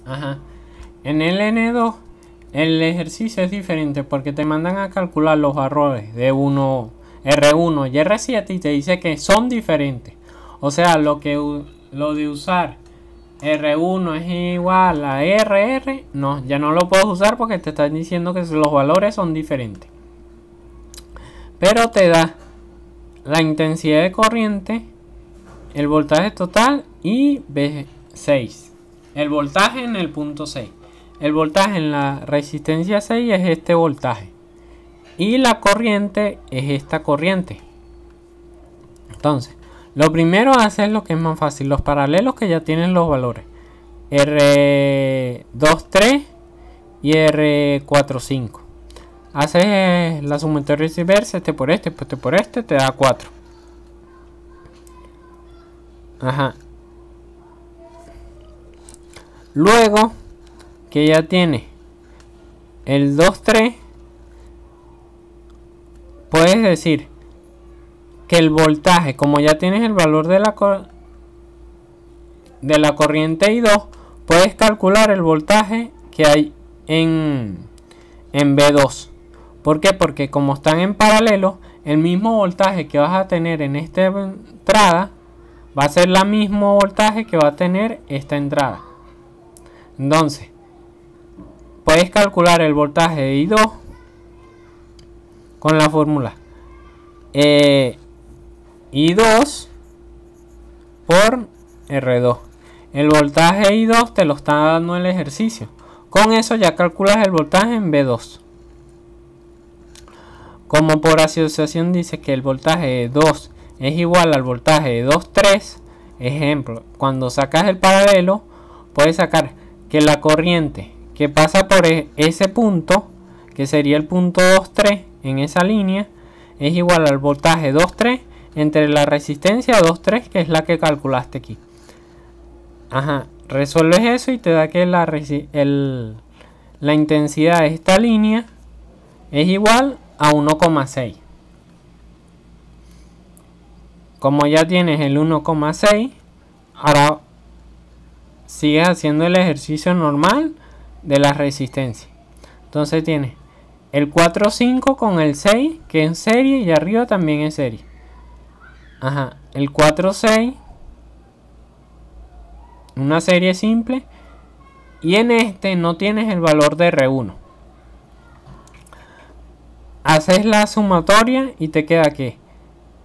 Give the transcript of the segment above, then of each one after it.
Ajá. En el N2 el ejercicio es diferente porque te mandan a calcular los errores de R1 y R7 y te dice que son diferentes. O sea, lo de usar R1 es igual a RR, no, ya no lo puedes usar porque te están diciendo que los valores son diferentes. Pero te da la intensidad de corriente, el voltaje total y B6. El voltaje en el punto 6. El voltaje en la resistencia 6 es este voltaje. Y la corriente es esta corriente. Entonces, lo primero a hacer lo que es más fácil. Los paralelos que ya tienen los valores. R23 y R45. Haces la sumatoria inversa. Este por este, este por este. Te da 4. Ajá. Luego que ya tiene el 2,3, puedes decir que el voltaje, como ya tienes el valor de la corriente I2, puedes calcular el voltaje que hay en B2. ¿Por qué? Porque como están en paralelo, el mismo voltaje que vas a tener en esta entrada va a ser el mismo voltaje que va a tener esta entrada. Entonces, puedes calcular el voltaje de I2 con la fórmula I2 por R2. El voltaje I2 te lo está dando el ejercicio. Con eso ya calculas el voltaje en B2. Como por asociación dice que el voltaje de 2 es igual al voltaje de 2,3. Ejemplo, cuando sacas el paralelo, puedes sacar que la corriente que pasa por ese punto, que sería el punto 2,3 en esa línea, es igual al voltaje 2,3 entre la resistencia 2,3, que es la que calculaste aquí. Ajá, resuelves eso y te da que la intensidad de esta línea es igual a 1,6. Como ya tienes el 1,6, ahora sigues haciendo el ejercicio normal de la resistencia. Entonces tienes el 4,5 con el 6, que es en serie, y arriba también es serie. Ajá, el 4,6, una serie simple, y en este no tienes el valor de R1. Haces la sumatoria y te queda que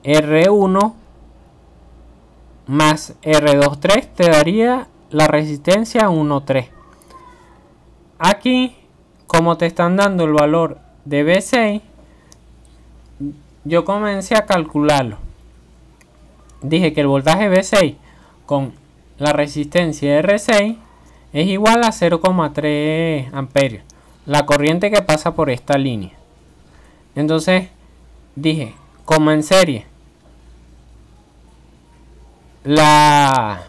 R1 más R23 te daría la resistencia 1,3. Aquí, como te están dando el valor de B6, yo comencé a calcularlo. Dije que el voltaje B6 con la resistencia R6 es igual a 0,3 amperios, la corriente que pasa por esta línea. Entonces dije, como en serie las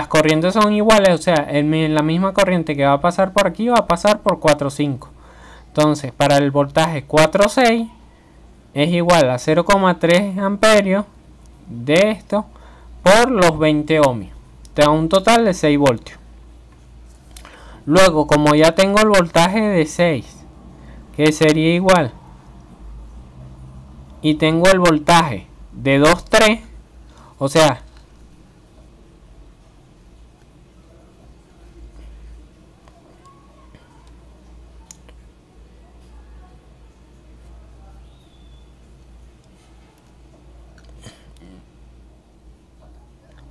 corrientes son iguales, o sea, la misma corriente que va a pasar por aquí va a pasar por 4,5. Entonces, para el voltaje 4,6 es igual a 0,3 amperios de esto por los 20 ohmios. Te da un total de 6 voltios. Luego, como ya tengo el voltaje de 6, que sería igual, y tengo el voltaje de 2,3, o sea,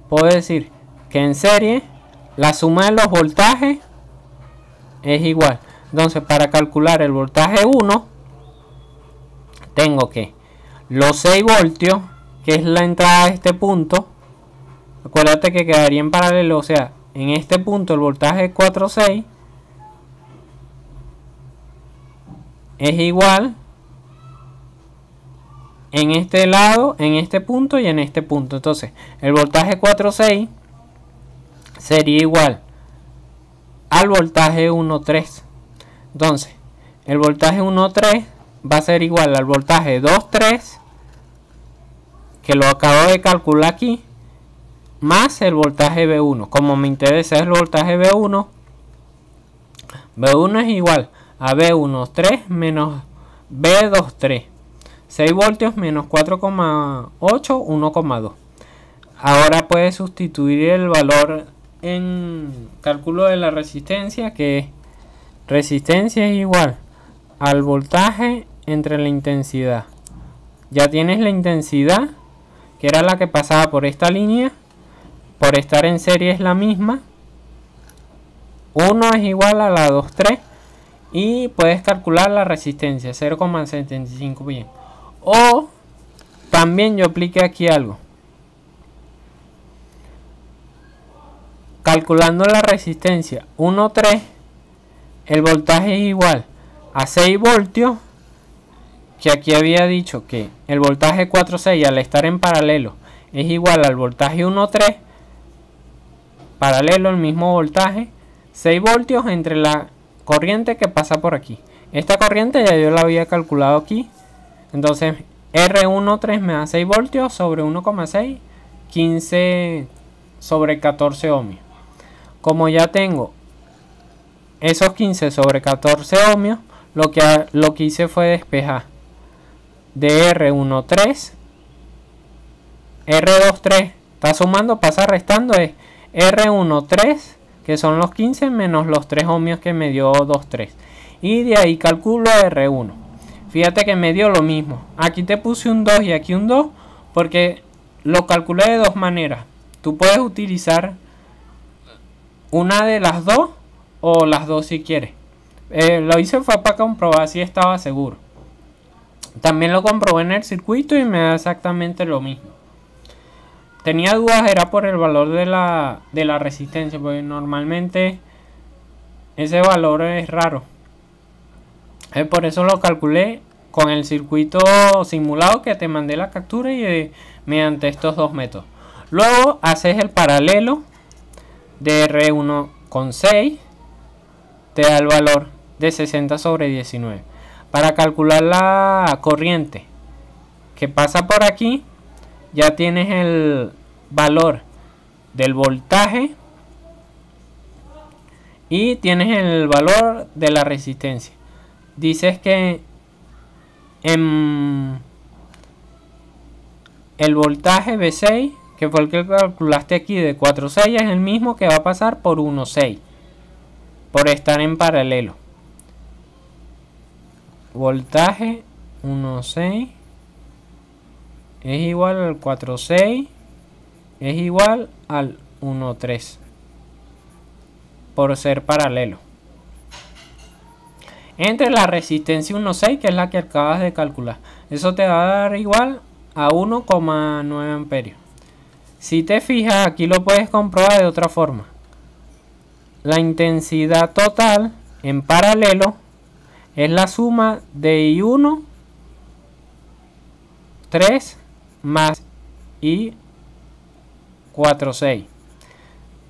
puedo decir que en serie la suma de los voltajes es igual. Entonces, para calcular el voltaje 1, tengo que los 6 voltios, que es la entrada de este punto, acuérdate que quedaría en paralelo, o sea, en este punto el voltaje 4,6 es igual en este lado, en este punto y en este punto. Entonces, el voltaje 4,6 sería igual al voltaje 1,3. Entonces, el voltaje 1,3 va a ser igual al voltaje 2,3, que lo acabo de calcular aquí, más el voltaje V1. Como me interesa el voltaje V1, V1 es igual a V13 menos V23. 6 voltios menos 4,8, 1,2. Ahora puedes sustituir el valor en cálculo de la resistencia, que resistencia es igual al voltaje entre la intensidad. Ya tienes la intensidad, que era la que pasaba por esta línea. Por estar en serie es la misma. 1 es igual a la 2,3. Y puedes calcular la resistencia, 0,75 bien. O también yo apliqué aquí algo. Calculando la resistencia 1,3, el voltaje es igual a 6 voltios. Que aquí había dicho que el voltaje 4,6 al estar en paralelo es igual al voltaje 1,3. Paralelo, el mismo voltaje. 6 voltios entre la corriente que pasa por aquí. Esta corriente ya yo la había calculado aquí. Entonces R13 me da 6 voltios sobre 1,6, 15 sobre 14 ohmios. Como ya tengo esos 15 sobre 14 ohmios, lo que hice fue despejar de R13, R23 está sumando, pasa restando, es R13, que son los 15 menos los 3 ohmios que me dio 2,3. Y de ahí calculo R1. Fíjate que me dio lo mismo. Aquí te puse un 2 y aquí un 2 porque lo calculé de dos maneras. Tú puedes utilizar una de las dos o las dos si quieres. Lo hice fue para comprobar si estaba seguro. También lo comprobé en el circuito y me da exactamente lo mismo. Tenía dudas, era por el valor de la resistencia, porque normalmente ese valor es raro. Por eso lo calculé con el circuito simulado que te mandé la captura y mediante estos dos métodos. Luego haces el paralelo de R1 con 6, te da el valor de 60 sobre 19. Para calcular la corriente que pasa por aquí, ya tienes el valor del voltaje y tienes el valor de la resistencia. Dices que el voltaje V6, que fue el que calculaste aquí de 4,6, es el mismo que va a pasar por 1,6 por estar en paralelo. Voltaje 1,6 es igual al 4,6 es igual al 1,3 por ser paralelo. Entre la resistencia 1,6, que es la que acabas de calcular, eso te va a dar igual a 1,9 amperios. Si te fijas, aquí lo puedes comprobar de otra forma. La intensidad total en paralelo es la suma de I1, 3 más I 4,6.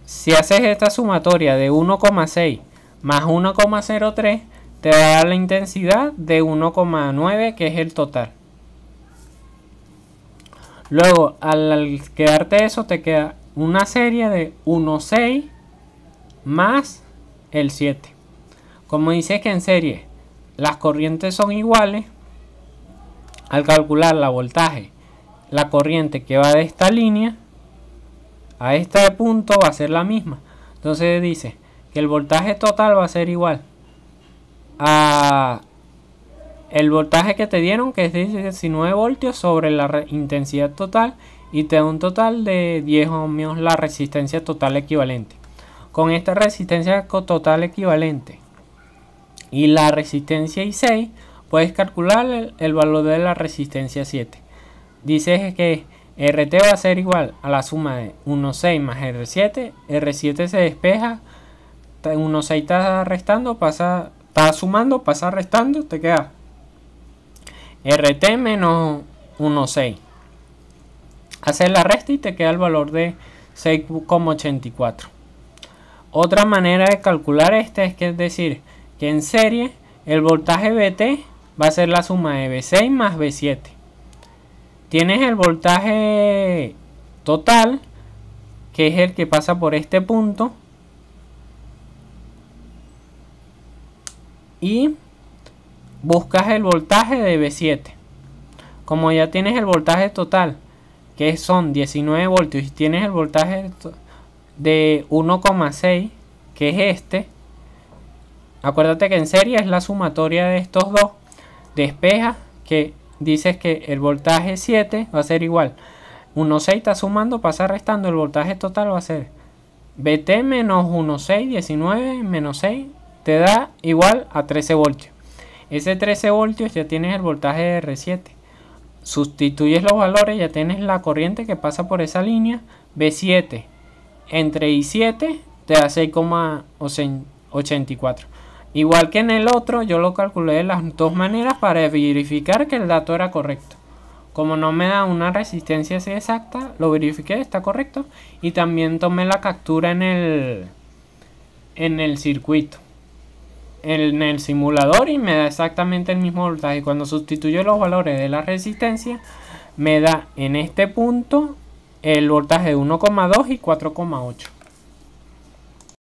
Si haces esta sumatoria de 1,6 más 1,03, te va a dar la intensidad de 1,9, que es el total. Luego, al quedarte eso, te queda una serie de 1,6 más el 7. Como dice que en serie las corrientes son iguales, al calcular la voltaje, la corriente que va de esta línea a este punto va a ser la misma. Entonces dice que el voltaje total va a ser igual a el voltaje que te dieron, que es de 19 voltios sobre la intensidad total, y te da un total de 10 ohmios, la resistencia total equivalente. Con esta resistencia total equivalente y la resistencia I6, puedes calcular el valor de la resistencia 7. Dices que RT va a ser igual a la suma de 1,6 más R7. R7 se despeja, 1,6 está restando, está sumando, pasa restando, te queda RT menos 1,6. Haces la resta y te queda el valor de 6,84. Otra manera de calcular es decir que en serie el voltaje VT va a ser la suma de V6 más V7. Tienes el voltaje total que es el que pasa por este punto. Y buscas el voltaje de B7. Como ya tienes el voltaje total, que son 19 voltios, y tienes el voltaje de 1,6, que es este. Acuérdate que en serie es la sumatoria de estos dos. Despeja que dices que el voltaje 7 va a ser igual. 1,6 está sumando, pasa restando, el voltaje total va a ser BT menos 1,6, 19 menos 6, te da igual a 13 voltios. Ese 13 voltios ya tienes el voltaje de R7. Sustituyes los valores, ya tienes la corriente que pasa por esa línea. B7 entre I7 te da 6,84. Igual que en el otro, yo lo calculé de las dos maneras para verificar que el dato era correcto. Como no me da una resistencia así exacta, lo verifiqué, está correcto. Y también tomé la captura en el circuito, en el simulador, y me da exactamente el mismo voltaje. Cuando sustituyo los valores de la resistencia, me da en este punto el voltaje de 1,2 y 4,8.